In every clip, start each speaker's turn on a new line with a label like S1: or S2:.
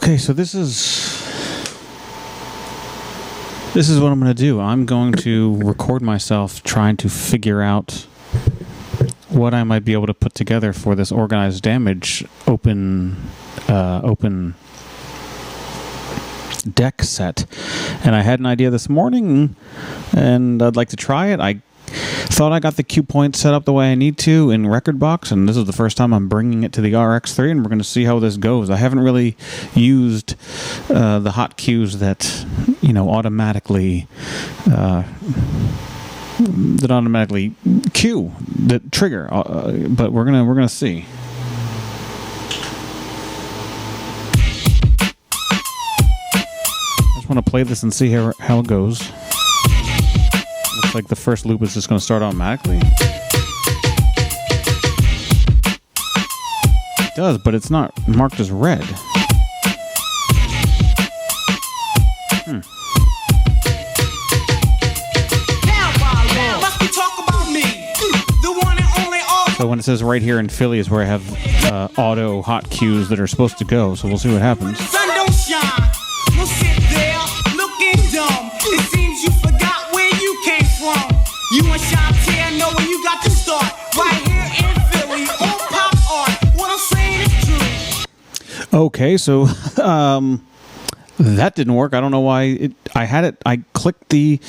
S1: Okay, so this is what I'm going to do. I'm going to record myself trying to figure out what I might be able to put together for this organized damage open deck set. And I had an idea this morning, and I'd like to try it. I thought I got the cue point set up the way I need to in Rekordbox, and this is the first time I'm bringing it to the RX3, and we're going to see how this goes. I haven't really used the hot cues that automatically cue the trigger, but we're gonna see. I just want to play this and see how it goes. Looks like the first loop is just going to start automatically. It does, but it's not marked as red. So when it says right here in Philly is where I have auto hot cues that are supposed to go, so we'll see what happens.
S2: Sun don't shine. We'll sit there looking dumb. It seems you forgot where you came from. You and Shantae know where you got to start. Right here in Philly on Pop Art. What I'm saying is true.
S1: Okay, so that didn't work. I don't know why. I clicked the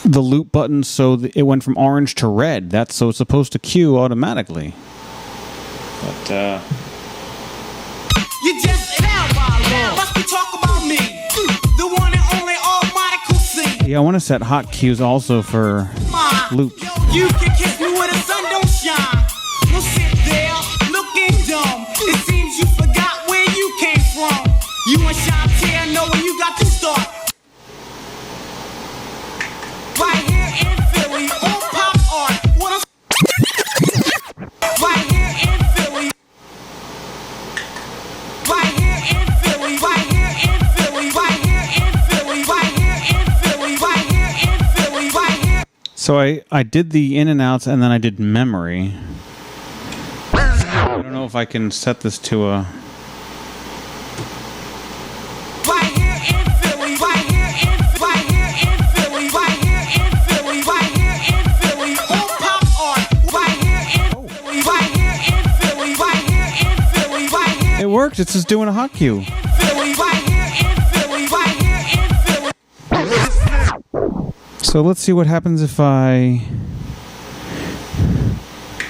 S1: loop button so it went from orange to red. So it's supposed to cue automatically. But
S2: you just must be talk about me. The one and only Almighty C.
S1: Yeah, I want to set hot cues also for loops.
S2: You can kiss me where the sun don't shine. We'll sit there looking dumb. It seems you forgot where you came from. You and Shantae know where you got to start. Right here in Philly on Pop Art. Right here in Philly. Right here in Philly. Right here in Philly. Right here in Philly. Right here in Philly. Right here in Philly. Right here.
S1: So I did the in and outs, and then I did memory. I don't know if I can set this to a...
S2: Right here in Philly. Right here in right here in Philly. Right here in Philly. Right here in Philly on Pop Art. Right here in Philly. Right here in Philly. Right here in Philly. Right here.
S1: It worked. It's just doing a hot cue.
S2: Philly. Right here in Philly. Right here in Philly.
S1: So let's see what happens if I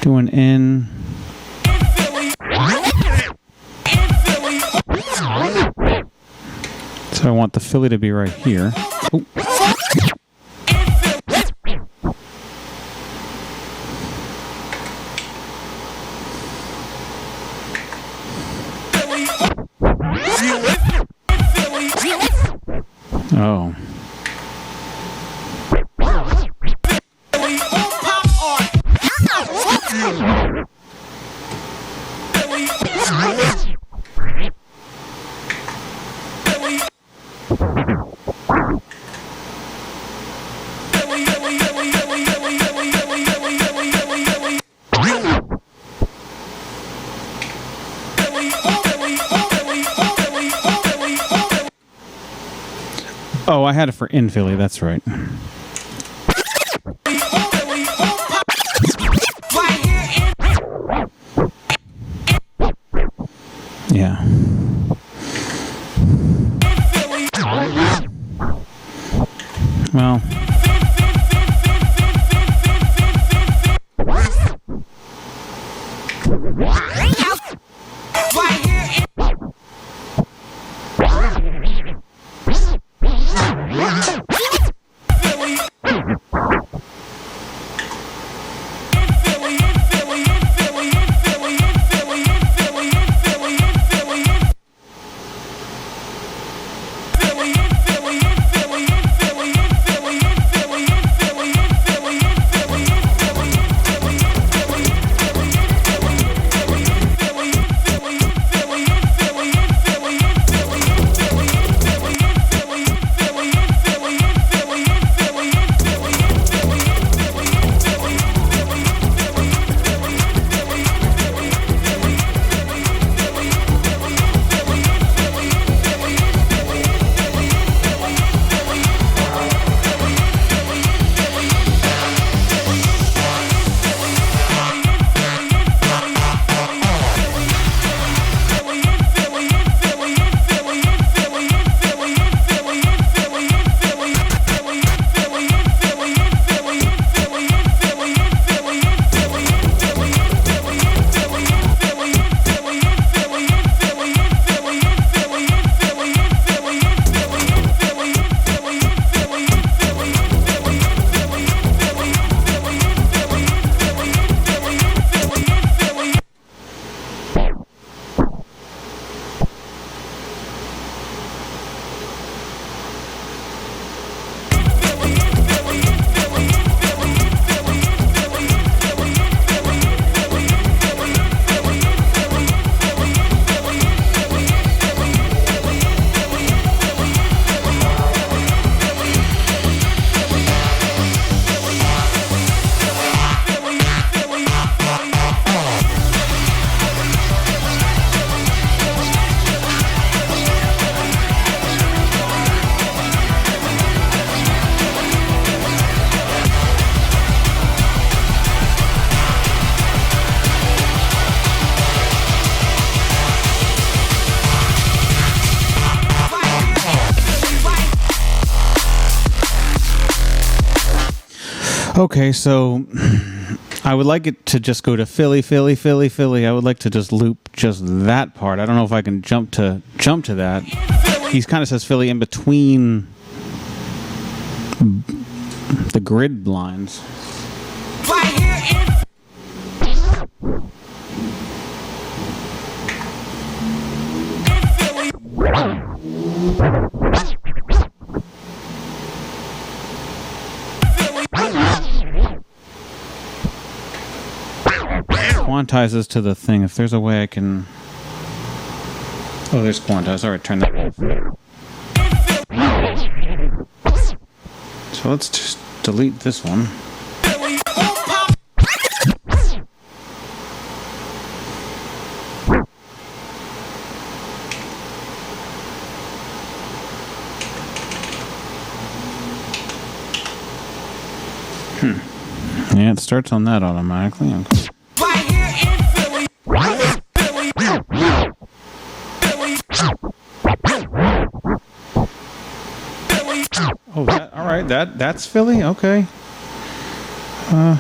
S1: do an in. So I want the Philly to be right here. Oh. Oh. Oh, I had it for in Philly, that's right. Yeah. Well. Okay, so I would like it to just go to Philly, Philly, Philly, Philly. I would like to just loop just that part. I don't know if I can jump to that. He kind of says Philly in between the grid lines.
S2: Right here in Philly.
S1: Quantizes to the thing. If there's a way I can... Oh, there's quantize. All right, turn that off. So let's just delete this one. Yeah, it starts on that automatically. Okay.
S2: Right here in Philly. Philly. Philly. Philly.
S1: Oh, that, all right. That's Philly. Okay.
S2: Right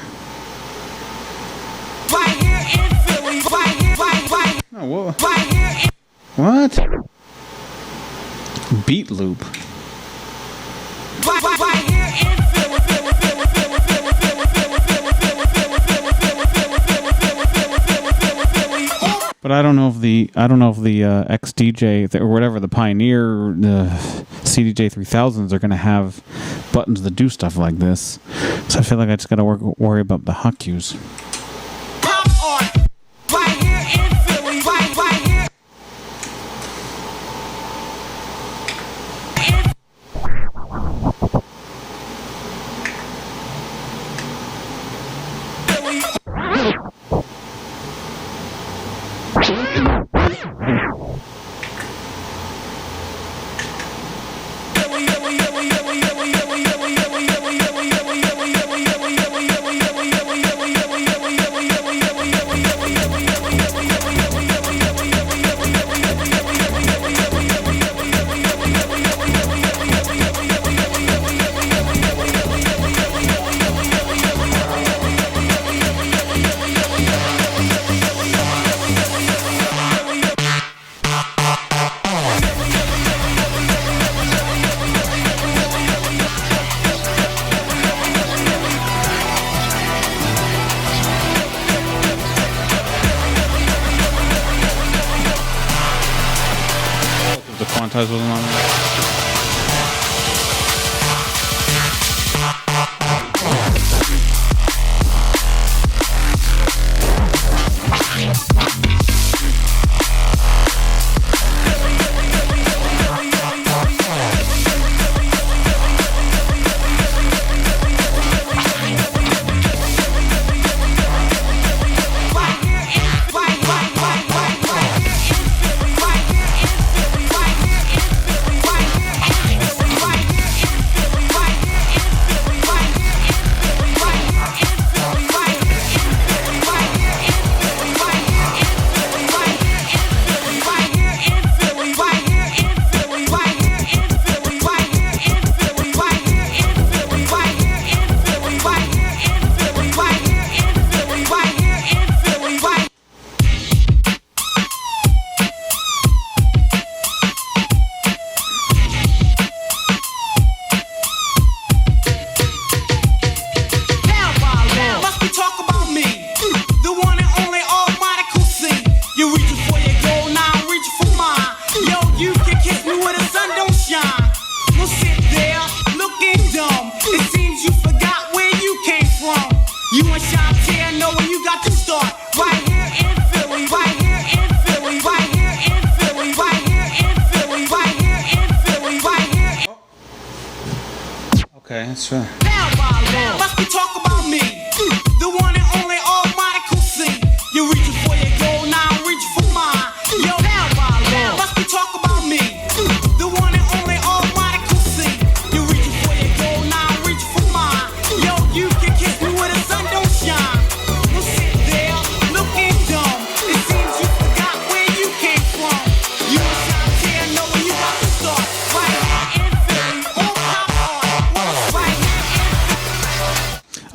S2: here in Philly. Right here. Right.
S1: Oh, whoa.
S2: Right here in
S1: What? Beat loop.
S2: right here in Philly. Philly. Philly. Philly. Philly. Philly. Philly. Philly. Philly. Philly. Philly. Philly. Philly. Philly. Philly.
S1: But I don't know if the XDJ or whatever, the Pioneer, the CDJ 3000s are going to have buttons that do stuff like this. So I feel like I just got to worry about the hot cues.
S2: Pop art. Right here in Philly. Right here. Philly.
S1: The quantize wasn't on there. Okay, that's right.
S2: Must we talk about me? The one and only all-monacle C. You're reaching for your goal, now I'm reaching for mine. Yo, must we talk about me? The one and only all-monacle C. You're reaching for your goal, now I'm reaching for mine. Yo, you can kiss me where the sun don't shine. We'll sit there looking dumb. It seems you forgot where you came from. You wish I dare know where you got to start. Right here in Philly, all pop art. Right here in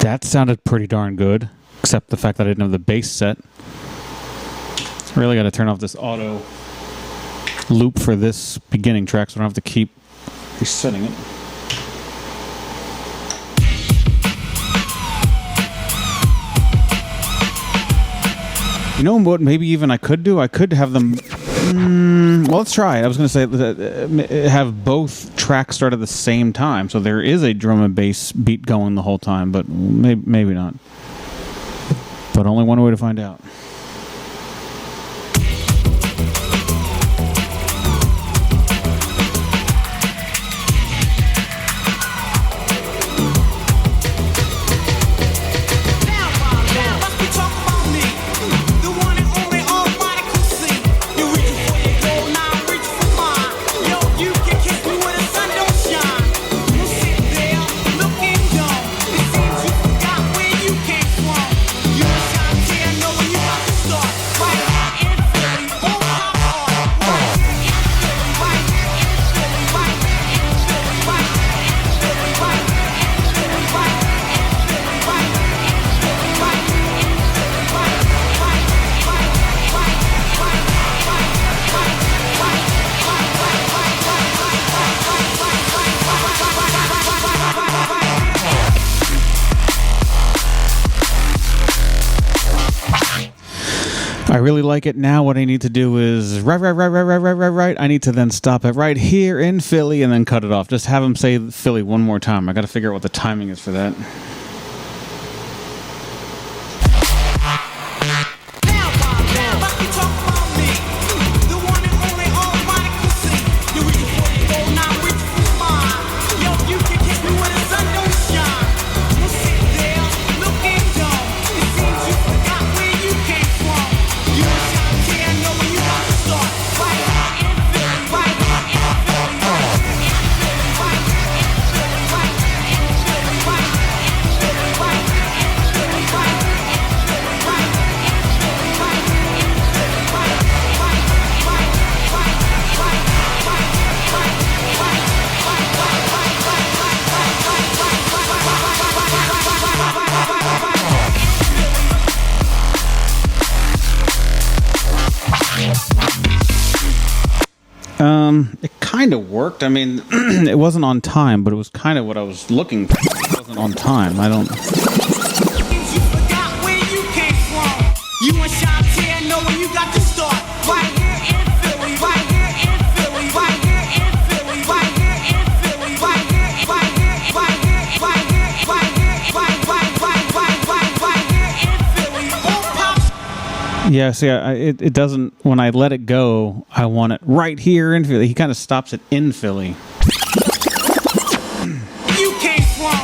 S1: That sounded pretty darn good, except the fact that I didn't have the bass set. Really got to turn off this auto loop for this beginning track so I don't have to keep resetting it. You know what maybe even I could do? I could have them... well, let's try it. I was going to say have both tracks start at the same time, so there is a drum and bass beat going the whole time, but maybe not. But only one way to find out. I really like it. Now what I need to do is right. I need to then stop it right here in Philly and then cut it off. Just have him say Philly one more time. I got to figure out what the timing is for that.
S2: Yeah.
S1: It kind of worked. I mean, it wasn't on time, but it was kind of what I was looking for. It wasn't on time. I don't...
S2: You forgot where you came from. You and Shantae know where you got to start. Right here in Philly, right here in Philly, right here in Philly, right here in Philly, right here, right here, right here, right here, right here, right here in Philly. Oh, pop.
S1: Yeah, see, it doesn't... When I let it go, I want it right here in Philly. He kind of stops it in Philly.
S2: You came from.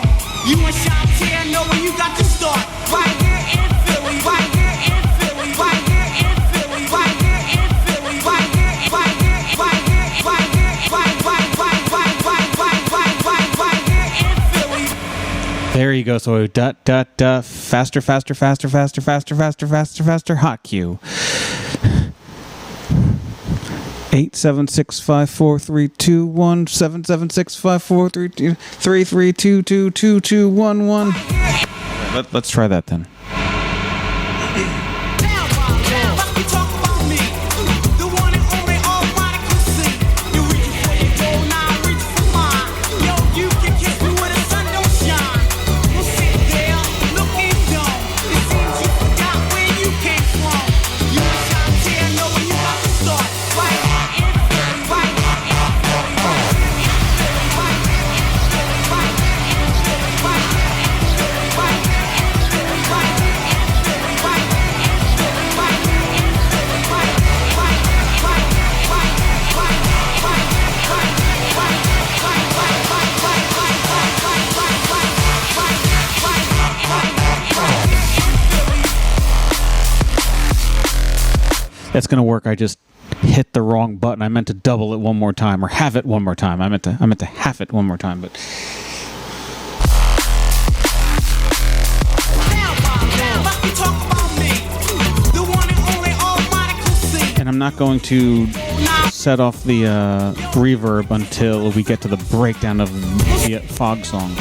S2: You and Shantae know where you got to start. Right here in Philly, right here in Philly, right here in Philly, right here in Philly, right here, right here, right here, right here, right here in Philly.
S1: There you go. So dot dot dot faster, faster, faster, faster, faster, faster, faster, faster. Hot cue. 87654321776543233222211. Let's try that then. That's gonna work. I just hit the wrong button. I meant to double it one more time, or half it one more time. I meant to half it one more time, but and I'm not going to set off the reverb until we get to the breakdown of the Fog song.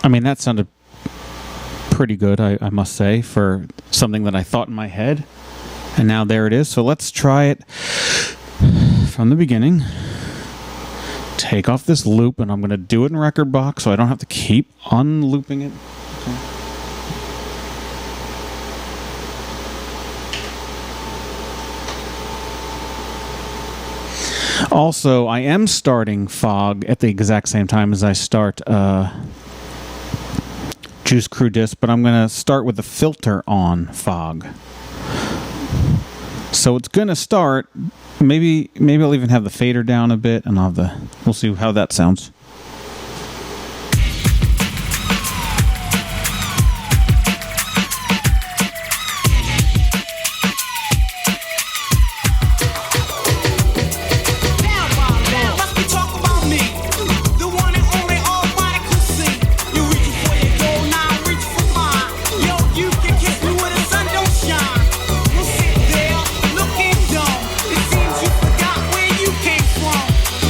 S1: I mean, that sounded pretty good, I must say, for something that I thought in my head. And now there it is. So let's try it from the beginning. Take off this loop, and I'm going to do it in Record Box so I don't have to keep unlooping it. Okay. Also, I am starting Fog at the exact same time as I start Juice Crew Disc, but I'm going to start with the filter on Fog. So it's going to start, maybe I'll even have the fader down a bit, and we'll see how that sounds.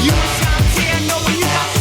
S2: You and Shantae know where you got to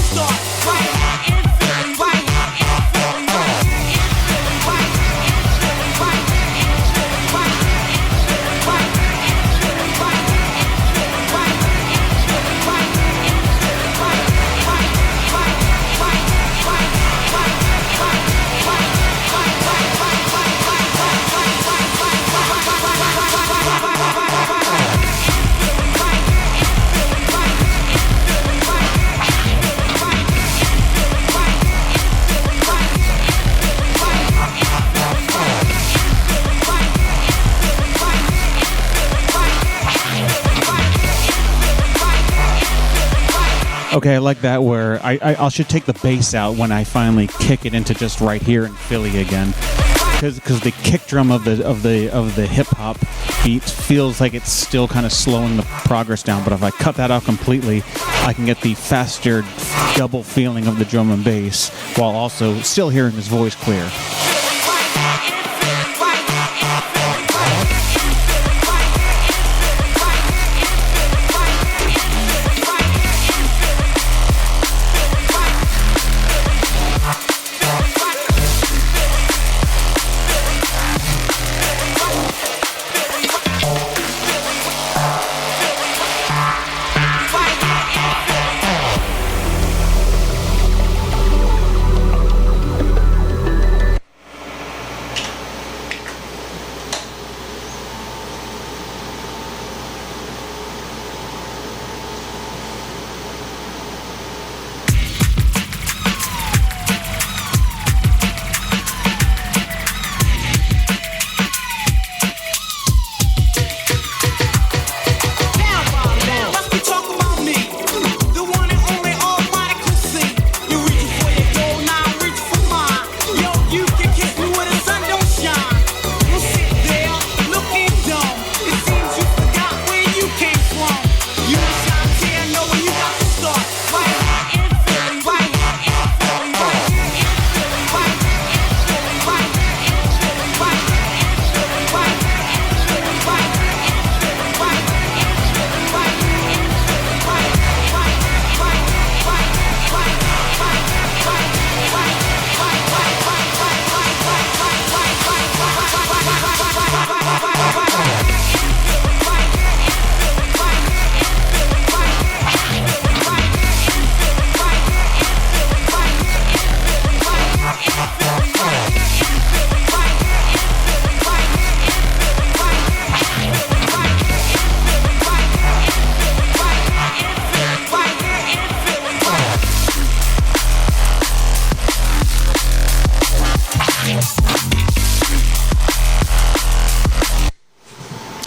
S1: Okay, I like that where I should take the bass out when I finally kick it into just right here in Philly again. Because the kick drum of the hip hop beat feels like it's still kind of slowing the progress down. But if I cut that out completely, I can get the faster double feeling of the drum and bass while also still hearing his voice clear.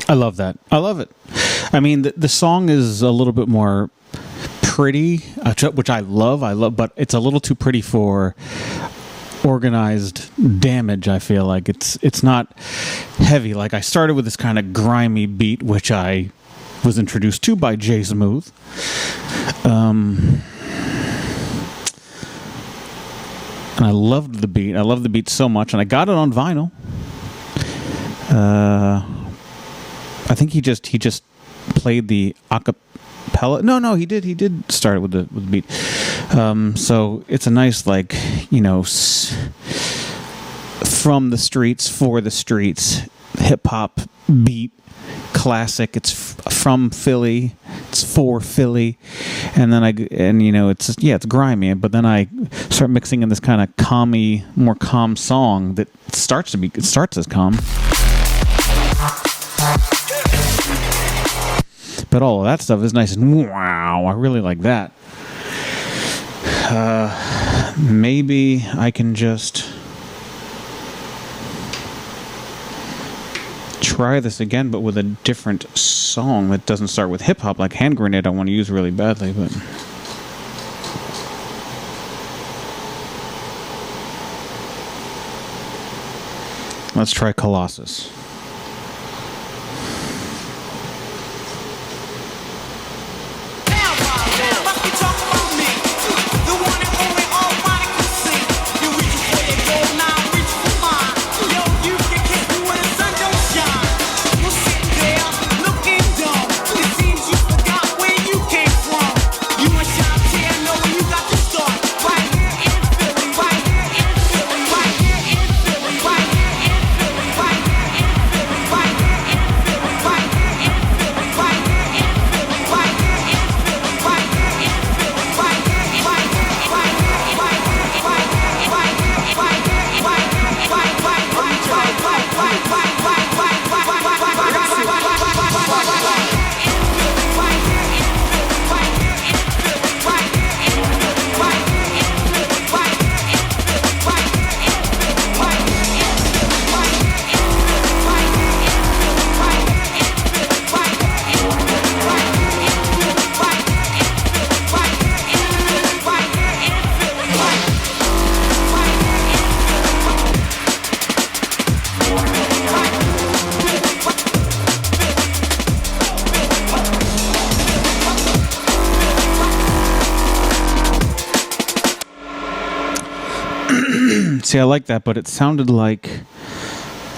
S1: I love that. I love it. I mean, the song is a little bit more pretty, which I love, but it's a little too pretty for organized damage. I feel like it's not heavy. Like, I started with this kind of grimy beat, which I was introduced to by Jay Smooth. And I loved the beat. I loved the beat so much, and I got it on vinyl. I think he just played the acapella. No, he did start it with the beat. So it's a nice, like, from the streets for the streets hip hop beat, classic. It's from Philly. It's for Philly, and then it's grimy. But then I start mixing in this kind of more calm song that starts as calm. But all of that stuff is nice and wow. I really like that. Maybe I can just try this again, but with a different song that doesn't start with hip hop, like Hand Grenade. I want to use really badly, but let's try Colossus. See, I like that, but it sounded like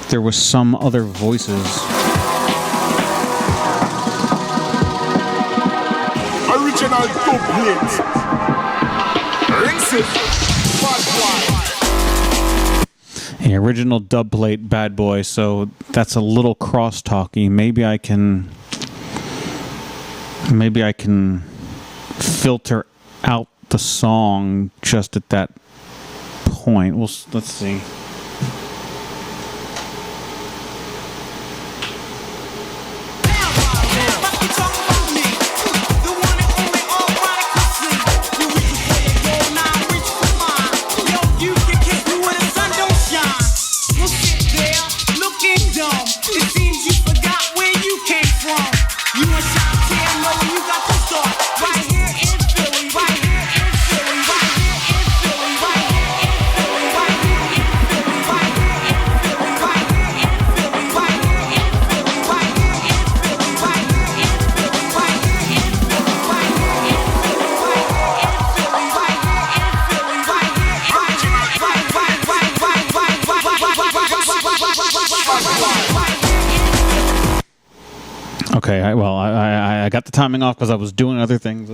S1: there was some other voices.
S3: Original dubplate. Rinse it. Bad boy.
S1: The original dub plate Bad Boy, so that's a little cross-talky. Maybe I can filter out the song just at that point. Well, let's see. Okay, I got the timing off because I was doing other things.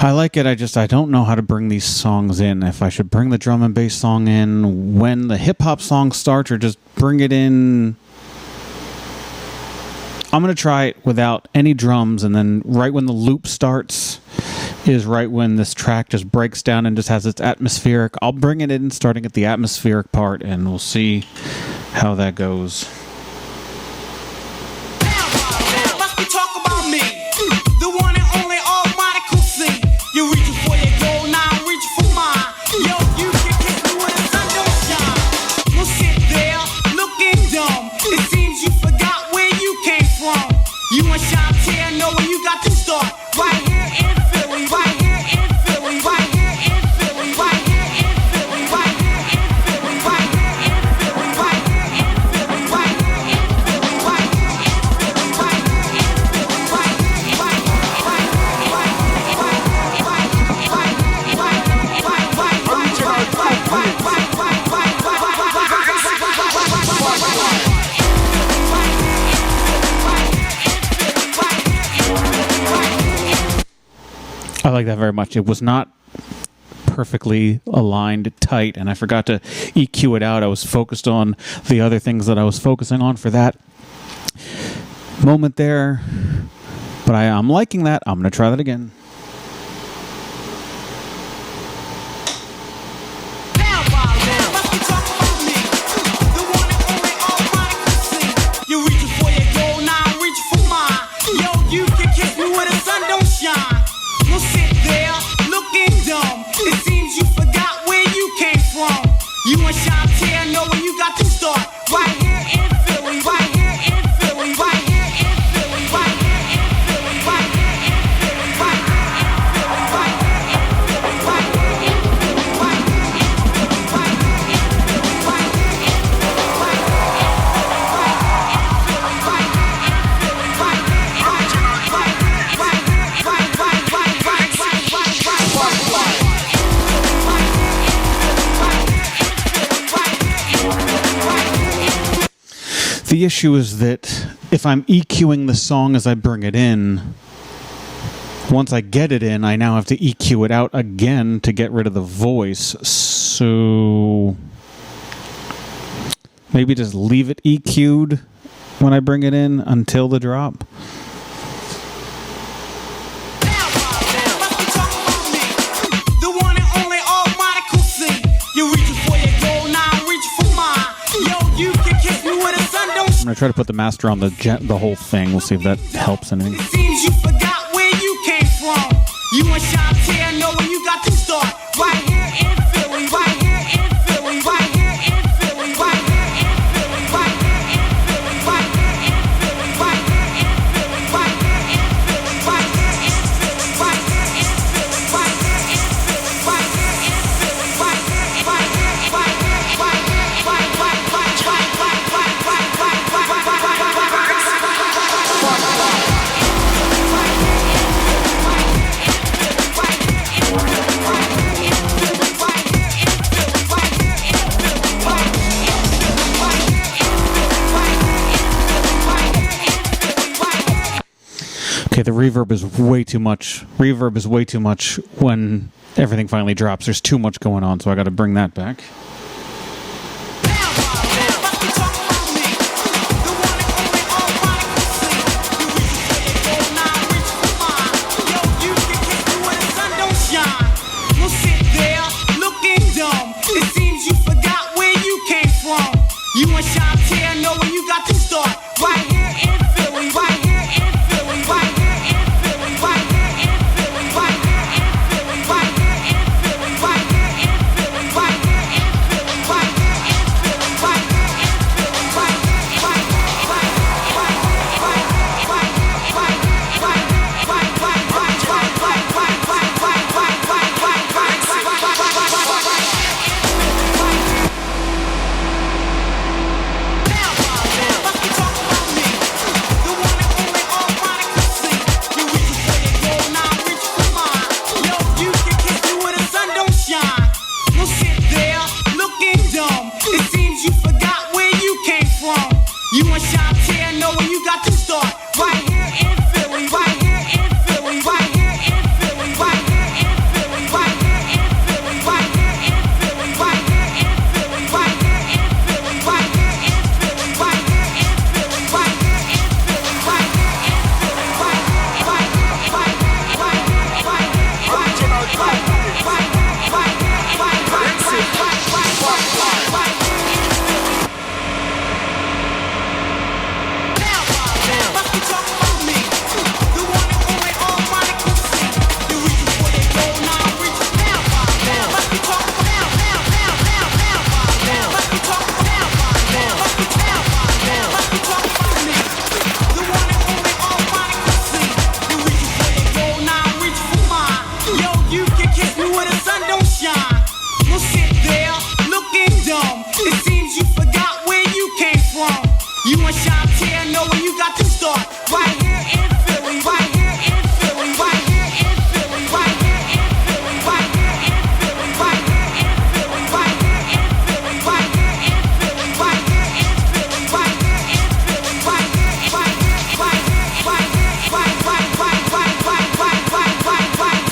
S1: I like it. I don't know how to bring these songs in. If I should bring the drum and bass song in when the hip hop song starts, or just bring it in. I'm going to try it without any drums, and then right when the loop starts is right when this track just breaks down and just has its atmospheric. I'll bring it in starting at the atmospheric part, and we'll see how that goes. I like that very much. It was not perfectly aligned tight, and I forgot to EQ it out. I was focused on the other things that I was focusing on for that moment there. But I'm liking that. I'm going to try that again. The issue is that if I'm EQing the song as I bring it in, once I get it in, I now have to EQ it out again to get rid of the voice. So maybe just leave it EQ'd when I bring it in until the drop. I'm going to try to put the master on the whole thing. We'll see if that helps anything.
S2: It seems you forgot where you came from. You and Shantae know where you got to start. Right here in Philly, right here in Philly, right here in Philly, right here in Philly, right here in Philly, right here in Philly, right here in Philly, right here in Philly, right here in Philly, right here in Philly, right here in Philly, right here in Philly, right here, right here, right here, right here,
S1: Okay, the reverb is way too much. Reverb is way too much when everything finally drops. There's too much going on, so I got to bring that back.
S2: You and Shantae know where you got to start. Right here in Philly, right here in Philly, right here in Philly, right here in Philly, right here in Philly, right here in Philly, right here in Philly, right here in Philly, right here in Philly, right here in Philly, right You and Shantae know where you got to start. Right here in Philly, right here in Philly, right here in Philly, right here in Philly, right here in Philly, right here in Philly, right here in Philly, right here in Philly, right here in Philly, right here in Philly, right here in Philly, right here in You and Shantae know where you got to start. Right here in Philly, right here in Philly, right here in Philly, right here in Philly, right here in Philly, right here in Philly, right here in Philly, right here in Philly, right here in Philly, right here in Philly, right here, right here, right here, right here, right, right, right, right, right, right, right, right, right, right, right,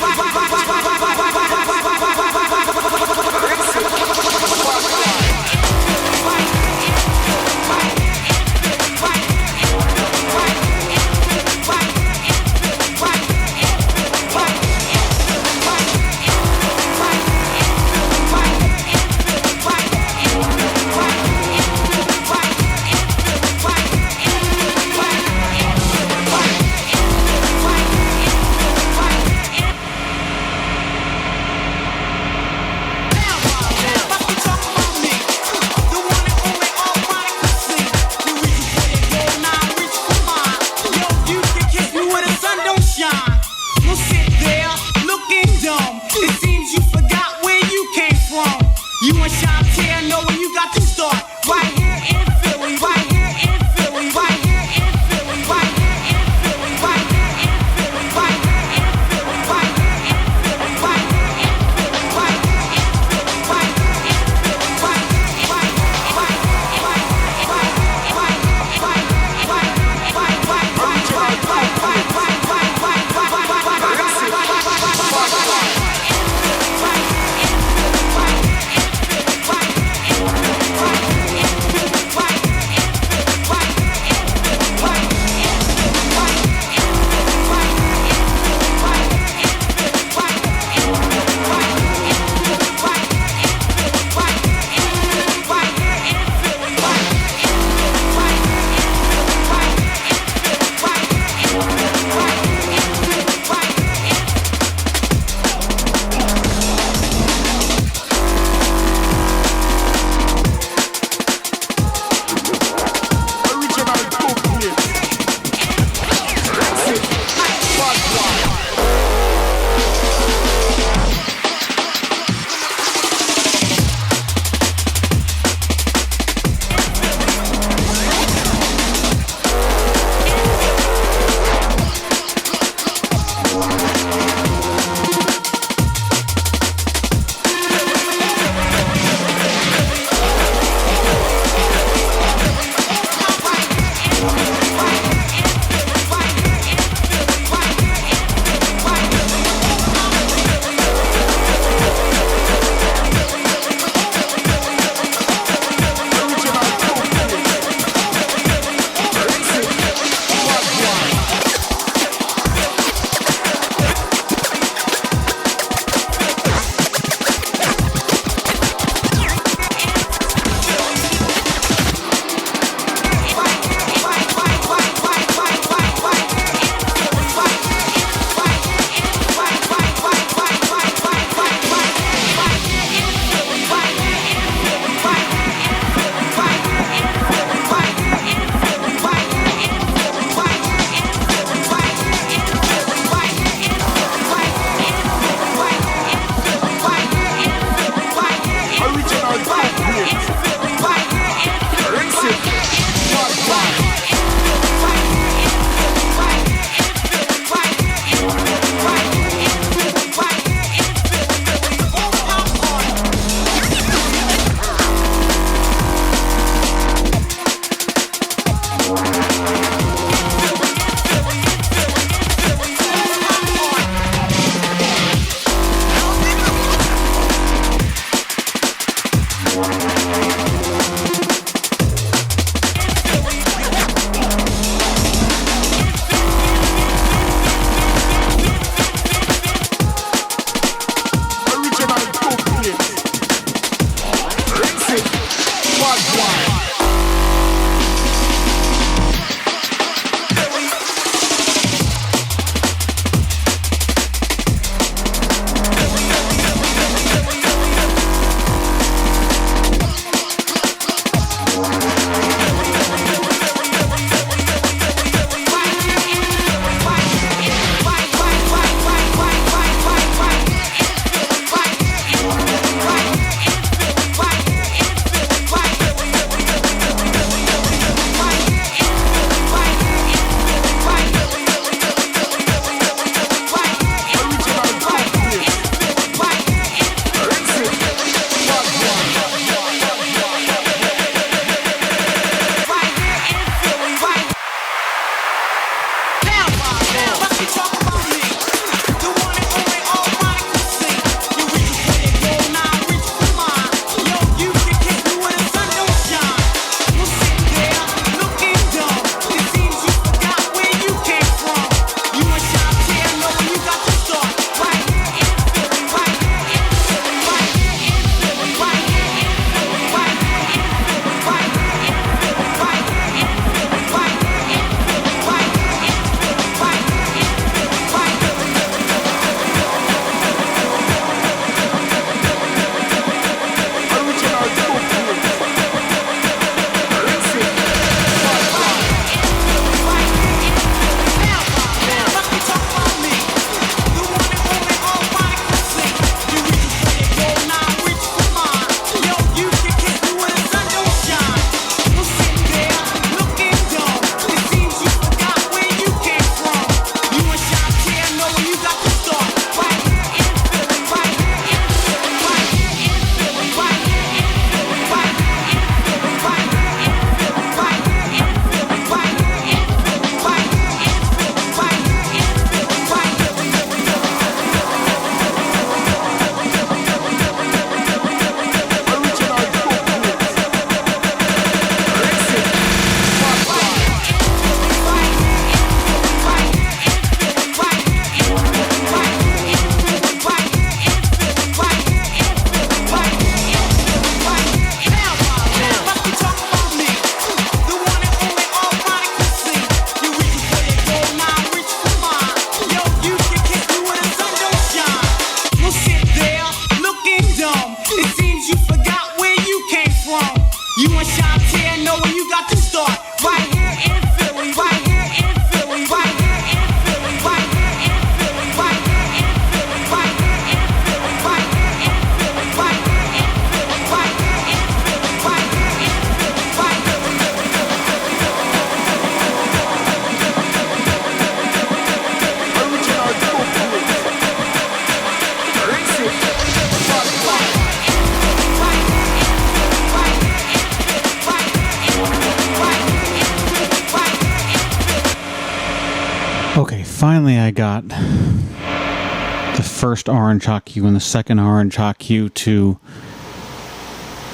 S1: finally I got the first orange hot cue and the second orange hot cue to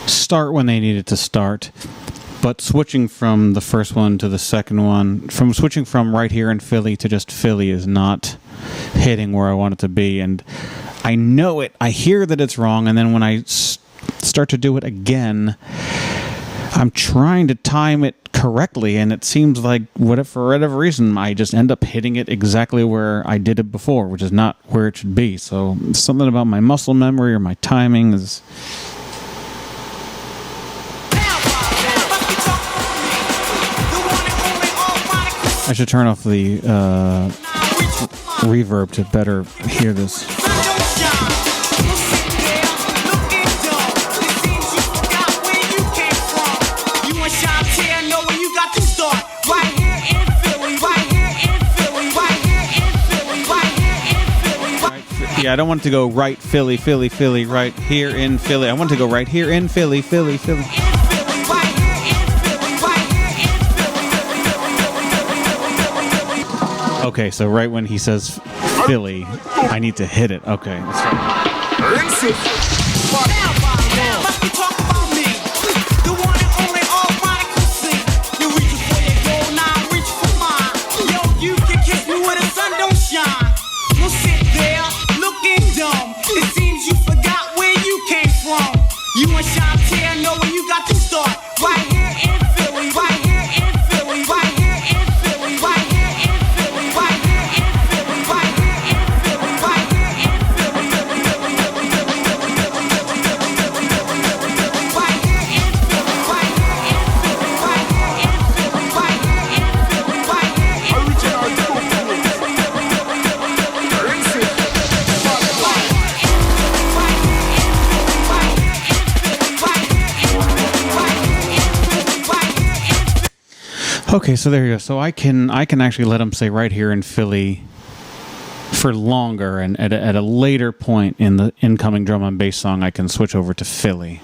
S1: start when they needed to start. But switching from the first one to the second one, from switching from right here in Philly to just Philly is not hitting where I want it to be. And I know it. I hear that it's wrong. And then when I start to do it again, I'm trying to time it correctly. And it seems like for whatever reason, I just end up hitting it exactly where I did it before, which is not where it should be. So something about my muscle memory or my timing is... I should turn off the reverb to better hear this. Yeah, I don't want it to go right Philly, Philly, Philly, right here in Philly. I want it to go right here in Philly, Philly, Philly. Okay, so right when he says Philly, I need to hit it. Okay, let's Okay, so there you go. So I can actually let him say right here in Philly for longer, and at a later point in the incoming drum and bass song, I can switch over to Philly.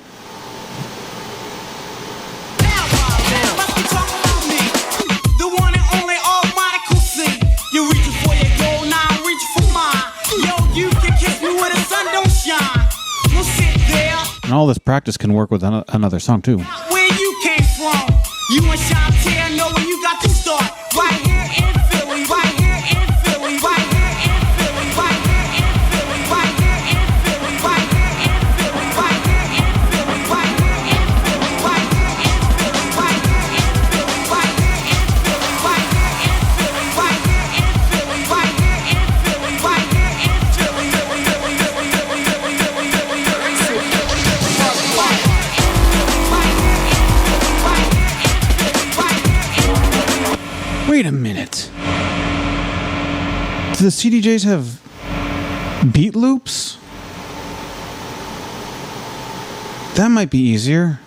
S1: And all this practice can work with another song too.
S2: Where you came from, you and Shantae know where you got to start. Right here in Philly, right here in Philly, right here in Philly, right here in Philly, right here in Philly, right here in Philly, right here in Philly, right here in Philly, right here in Philly, right here in Philly, right here in Philly, right here in Philly, right here in Philly, right here in Philly, right here in
S1: Wait a minute. Do the CDJs have beat loops? That might be easier.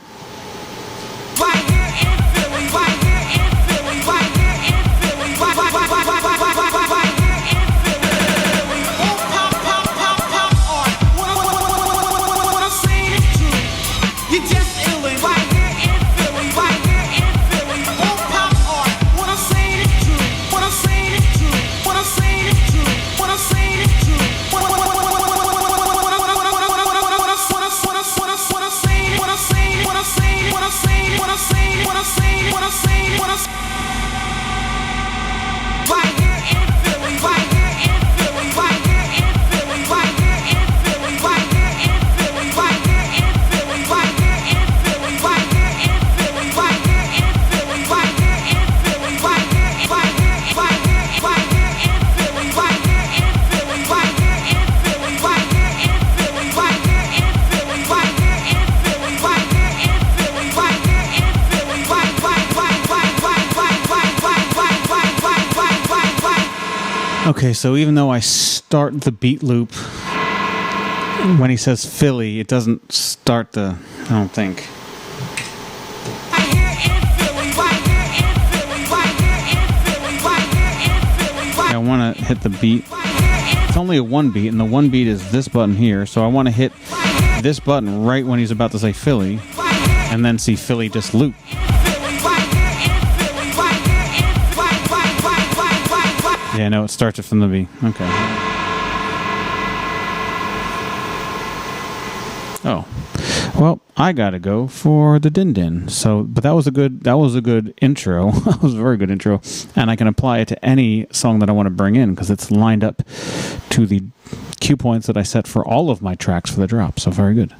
S1: Okay, so even though I start the beat loop when he says Philly, it doesn't start I don't think. I want to hit the beat. It's only a one beat, and the one beat is this button here, so I want to hit this button right when he's about to say Philly, and then see Philly just loop. Yeah, no, it starts it from the B. Okay. Oh, well, I gotta go for the din din. So, but that was a good intro. That was a very good intro, and I can apply it to any song that I want to bring in because it's lined up to the cue points that I set for all of my tracks for the drop. So very good.